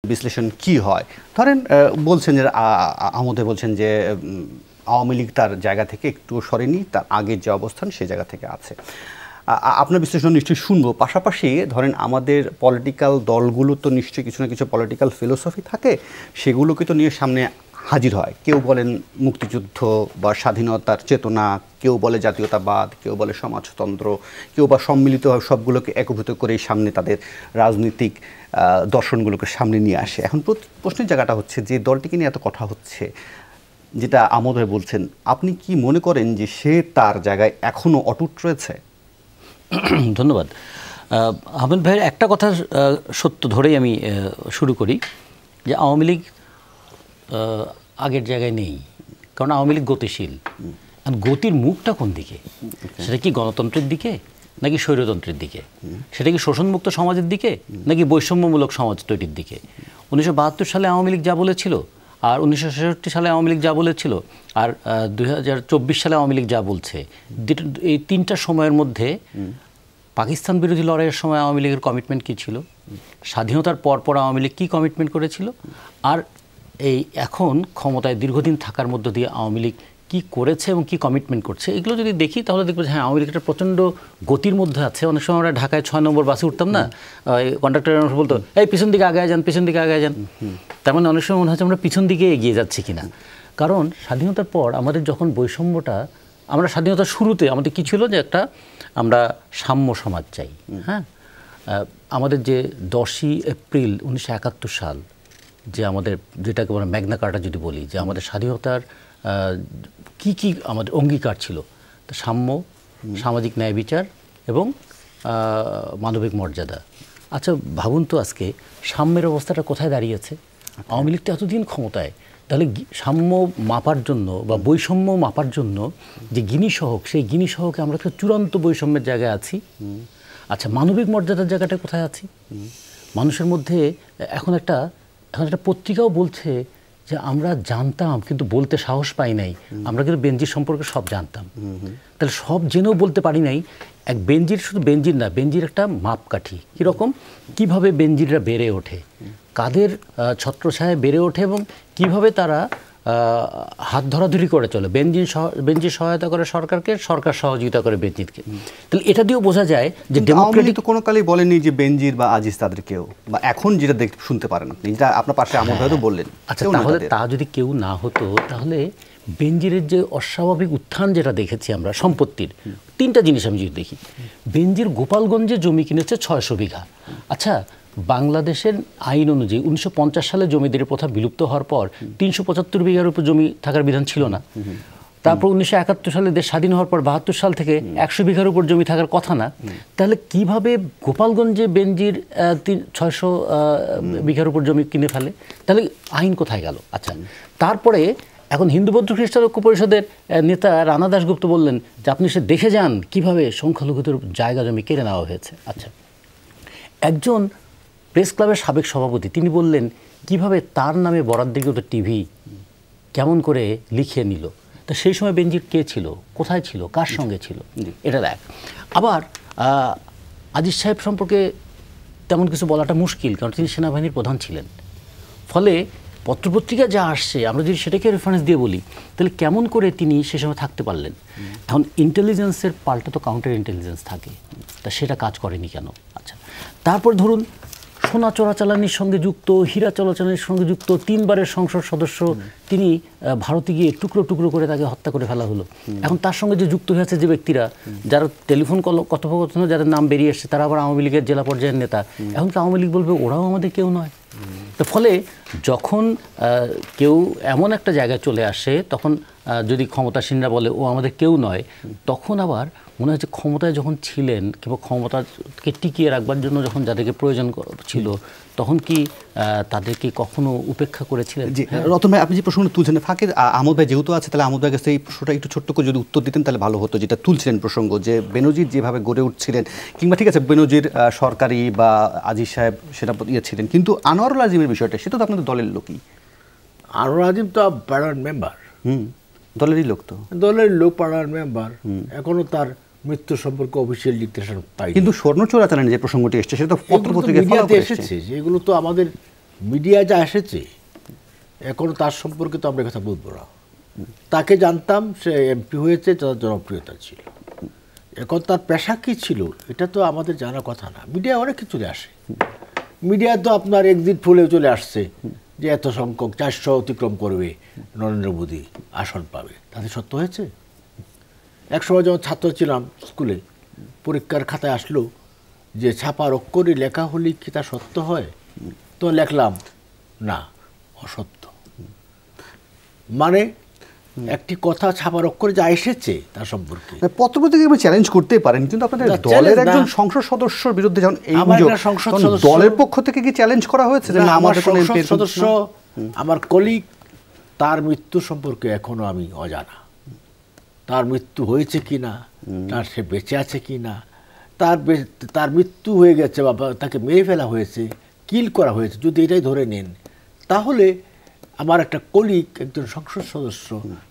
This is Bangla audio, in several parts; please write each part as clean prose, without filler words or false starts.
বিশ্লেষণ কি হয়? ধরেন বলছেন যে আমোদে বলছেন যে আওয়ামী লীগ তার জায়গা থেকে একটু সরেনি, তার আগের যে অবস্থান সেই জায়গা থেকে আছে। আপনার বিশ্লেষণ নিশ্চয়ই শুনবো। পাশাপাশি ধরেন আমাদের পলিটিক্যাল দলগুলো তো নিশ্চয়ই কিছু না কিছু পলিটিক্যাল ফিলোসফি থাকে, সেগুলোকে তো নিয়ে সামনে হাজির হয়। কেউ বলেন মুক্তিযুদ্ধ বা স্বাধীনতার চেতনা, কেউ বলে জাতীয়তাবাদ, কেউ বলে সমাজতন্ত্র, কেউ বা সম্মিলিতভাবে সবগুলোকে একীভূত করে সামনে তাদের রাজনৈতিক দর্শনগুলোকে সামনে নিয়ে আসে। এখন প্রশ্নের জায়গাটা হচ্ছে যে দলটিকে নিয়ে এত কথা হচ্ছে, যেটা আমোদ ভাই বলছেন, আপনি কি মনে করেন যে সে তার জায়গায় এখনো অটুট রয়েছে? ধন্যবাদ। আহমেদ ভাইয়ের একটা কথা সত্য ধরেই আমি শুরু করি যে আওয়ামী লীগ আগের জায়গায় নেই, কারণ আওয়ামী লীগ গতিশীল। গতির মুখটা কোন দিকে? সেটা কি গণতন্ত্রের দিকে নাকি স্বৈরতন্ত্রের দিকে? সেটা কি শোষণমুক্ত সমাজের দিকে নাকি বৈষম্যমূলক সমাজ তৈরির দিকে? 1972 সালে আওয়ামী লীগ যা বলেছিল, আর 1966 সালে আওয়ামী লীগ যা বলেছিল, আর 2024 সালে আওয়ামী লীগ যা বলছে, এই তিনটা সময়ের মধ্যে পাকিস্তান বিরোধী লড়াইয়ের সময় আওয়ামী লীগের কমিটমেন্ট কী ছিল, স্বাধীনতার পর আওয়ামী লীগ কী কমিটমেন্ট করেছিল, আর এই এখন ক্ষমতায় দীর্ঘদিন থাকার মধ্য দিয়ে আওয়ামী লীগ কী করেছে এবং কী কমিটমেন্ট করছে, এগুলো যদি দেখি তাহলে দেখবো যে হ্যাঁ, আওয়ামী লীগ একটা প্রচণ্ড গতির মধ্যে আছে। অনেক সময় আমরা ঢাকায় 6 নম্বর বাসে উঠতাম না, কন্ডাক্টর বলতো এই পিছন দিকে আগে যান, পিছন দিকে আগে যান। তার মানে অনেক সময় মনে হচ্ছে আমরা পিছন দিকে এগিয়ে যাচ্ছি কিনা। কারণ স্বাধীনতার পর আমাদের যখন বৈষম্যটা, আমরা স্বাধীনতার শুরুতে আমাদের কী ছিল যে একটা আমরা সাম্য সমাজ চাই। হ্যাঁ, আমাদের যে 10ই এপ্রিল 1971 সাল, যে আমাদের যেটাকে বলে ম্যাগনা কার্টা যদি বলি, যে আমাদের স্বাধীনতার কি কি আমাদের অঙ্গীকার ছিল, তো সাম্য, সামাজিক ন্যায় বিচার এবং মানবিক মর্যাদা। আচ্ছা ভাবুন তো আজকে সাম্যের অবস্থাটা কোথায় দাঁড়িয়েছে? আওয়ামী লীগ তো এতদিন ক্ষমতায়, তাহলে সাম্য মাপার জন্য বা বৈষম্য মাপার জন্য যে গিনি সহক, সেই গিনি সহকে আমরা একটা চূড়ান্ত বৈষম্যের জায়গায় আছি। আচ্ছা মানবিক মর্যাদার জায়গাটা কোথায় আছি? মানুষের মধ্যে এখন একটা পত্রিকাও বলছে যে আমরা জানতাম কিন্তু বলতে সাহস পাই নাই, আমরা কিন্তু বেনজির সম্পর্কে সব জানতাম, তাহলে সব জেনেও বলতে পারি নাই। এক বেনজির, শুধু বেনজির না, বেনজির একটা মাপকাঠি। কীরকম, কীভাবে বেনজিররা বেড়ে ওঠে, কাদের ছত্রছায়ায় বেড়ে ওঠে এবং কিভাবে তারা হাত ধরাধরি করে চলে। বেনজির সহায়তা করে সরকারকে, সরকার সহযোগিতা করে বেনজিরকে। তাহলে এটা দিয়েও বোঝা যায় যে ডেমোক্রেটিক তো কোনো কালেই বলেনি যে বেনজির বা আজিজ তাদের কেউ, বা এখন যেটা শুনতে পারেন আপনি, যেটা আপনার পাশে আমোদ হয়তো বললেন। আচ্ছা, তাহলে তা যদি কেউ না হতো, তাহলে বেনজিরের যে অস্বাভাবিক উত্থান যেটা দেখেছি আমরা সম্পত্তির, তিনটা জিনিস আমি যদি দেখি, বেনজির গোপালগঞ্জে জমি কিনেছে 600 বিঘা। আচ্ছা, বাংলাদেশের আইন অনুযায়ী 1950 সালে জমিদারি প্রথা বিলুপ্ত হওয়ার পর 375 বিঘার উপর জমি থাকার বিধান ছিল না। তারপর 1971 সালে দেশ স্বাধীন হওয়ার পর 72 সাল থেকে 100 বিঘার উপর জমি থাকার কথা না। তাহলে কিভাবে গোপালগঞ্জে বেনজির 600 বিঘার উপর জমি কিনে ফেলে? তাহলে আইন কোথায় গেল? আচ্ছা, তারপরে এখন হিন্দু বৌদ্ধ খ্রিস্টান ঐক্য পরিষদের নেতা রানা দাশগুপ্ত বললেন যে আপনি সে দেখে যান কিভাবে সংখ্যালঘুদের জায়গা জমি কেড়ে নেওয়া হয়েছে। আচ্ছা, একজন প্রেস ক্লাবের সাবেক সভাপতি তিনি বললেন কিভাবে তার নামে বরাদ্দকৃত টিভি কেমন করে লিখিয়ে নিল। তা সেই সময় বেনজির কে ছিল, কোথায় ছিল, কার সঙ্গে ছিল, এটা দেখ। আবার আজিজ সাহেব সম্পর্কে তেমন কিছু বলাটা মুশকিল, কারণ তিনি সেনাবাহিনীর প্রধান ছিলেন। ফলে পত্রপত্রিকা যা আসছে আমরা যদি সেটাকে রেফারেন্স দিয়ে বলি, তাহলে কেমন করে তিনি সে সময় থাকতে পারলেন? এখন ইন্টেলিজেন্সের পাল্টা তো কাউন্টার ইন্টেলিজেন্স থাকে, তা সেটা কাজ করেনি কেন? আচ্ছা, তারপর ধরুন সোনা চোরাচালানির সঙ্গে যুক্ত, হীরা চোরাচালানির সঙ্গে যুক্ত 3বারের সংসদ সদস্য, তিনি ভারতে গিয়ে টুকরো টুকরো করে তাকে হত্যা করে ফেলা হলো। এখন তার সঙ্গে যে যুক্ত হয়েছে যে ব্যক্তিরা, যারা টেলিফোন কথোপকথনে যাদের নাম বেরিয়ে এসছে, তারা আবার আওয়ামী লীগের জেলা পর্যায়ের নেতা। এখন কি আওয়ামী লীগ বলবে ওরাও আমাদের কেউ নয়? তো ফলে যখন কেউ এমন একটা জায়গায় চলে আসে, তখন যদি ক্ষমতাসীনরা বলে ও আমাদের কেউ নয়, তখন আবার মনে হচ্ছে ক্ষমতায় যখন ছিলেন কিংবা ক্ষমতাকে টিকিয়ে রাখবার জন্য যখন যাদেরকে প্রয়োজন ছিল, তখন কি তাদেরকে কখনো উপেক্ষা করেছিলেন? জি, রতন ভাই আপনি যে প্রশ্নটা তুলছেন, ফাঁকে আমোদ ভাই যেহেতু আছে, তাহলে আমোদ ভাই কাছে এই প্রশ্নটা একটু ছোট্ট করে যদি উত্তর দিতেন তাহলে ভালো হতো। যেটা তুলছিলেন প্রসঙ্গ, যে বেনজির যেভাবে গড়ে উঠছিলেন, কিংবা ঠিক আছে বেনজির সরকারি বা আজিজ সাহেব সেটা ছিলেন, কিন্তু আনোয়ারুল আজিমের বিষয়টা, সেটা তো আপনাদের দলের লোকই। আনোয়ারুল আজিম তো পাড়ার মেম্বার, দলেরই লোক, তো দলের লোক, পাড়ার মেম্বার। এখনো তার মৃত্যু সম্পর্কে অফিসিয়াল ডিক্লারেশন পাই, কিন্তু স্বর্ণ চোরাচালানের যে প্রসঙ্গটি এসেছে সেটা তো পত্রপত্রিকায় এসেছে। এগুলো তো আমাদের মিডিয়া যা এসেছে এখনো তার সম্পর্কে তো আমরা কথা বলবো না। তাকে জানতাম, সে এমপি হয়েছে, তার জনপ্রিয়তা ছিল। এখন তার পেশা কী ছিল এটা তো আমাদের জানার কথা না। মিডিয়া অনেক কিছু চলে আসে। মিডিয়া তো আপনার একদিন ফুলে চলে আসছে যে এত সংখ্যক 400 অতিক্রম করবে, নরেন্দ্র মোদী আসন পাবে। তাতে সত্য হয়েছে? একসময় যখন ছাত্র ছিলাম স্কুলে, পরীক্ষার খাতায় আসলো যে ছাপার অক্ষরে লেখা হলে কি তা সত্য হয়? তো লিখলাম না, অসত্য। মানে একটি কথা ছাপার অক্ষরে যা এসেছে তার সম্পর্কে পত্রপত্রিকা চ্যালেঞ্জ করতেই পারেন, কিন্তু আপনাদের না, দলের challenge একজন না। সংসদ সদস্যর বিরুদ্ধে যখন এই আমার অভিযোগ, একটা সংসদ তখন সদস্য- দলের পক্ষ থেকে কি চ্যালেঞ্জ করা হয়েছে যে না, না, আমার আমাদের কোনো সংসদ MP সদস্য, আমার কলিগ, তার মৃত্যু সম্পর্কে এখনো আমি অজানা। তার মৃত্যু হয়েছে কি না, তার সে বেঁচে আছে কি না, তার মৃত্যু হয়ে গেছে বা তাকে মেরে ফেলা হয়েছে, কিল করা হয়েছে, যদি এটাই ধরে নেন, তাহলে আমার একটা কলিগ, একজন সংসদ সদস্য,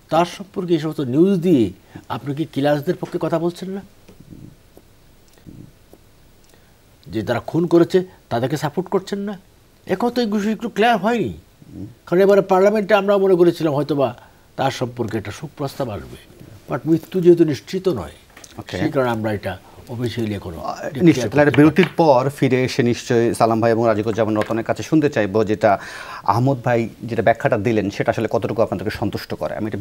তার সম্পর্কে এই সমস্ত নিউজ দিয়ে আপনি কি কিলারদের পক্ষে কথা বলছেন না? যে যারা খুন করেছে তাদেরকে সাপোর্ট করছেন না? এখন তো এই বিষয় একটু ক্লিয়ার হয়নি। কারণ এবারে পার্লামেন্টে আমরা মনে করেছিলাম হয়তোবা তার সম্পর্কে একটা সুপ্রস্তাব আসবে, বাট মৃত্যু যেহেতু নিশ্চিত নয়, সেই কারণে আমরা এটা অফিসিয়ালি এখনো নিশ্চয়ই। তাহলে বিরতির পর ফিরে এসে নিশ্চয়ই সালাম ভাই এবং রাজিকুজ্জামান রতনের কাছে শুনতে চাইবো যেটা আহমদ ভাই যেটা ব্যাখ্যাটা দিলেন সেটা আসলে কতটুকু আপনাদেরকে সন্তুষ্ট করে। আমি এটা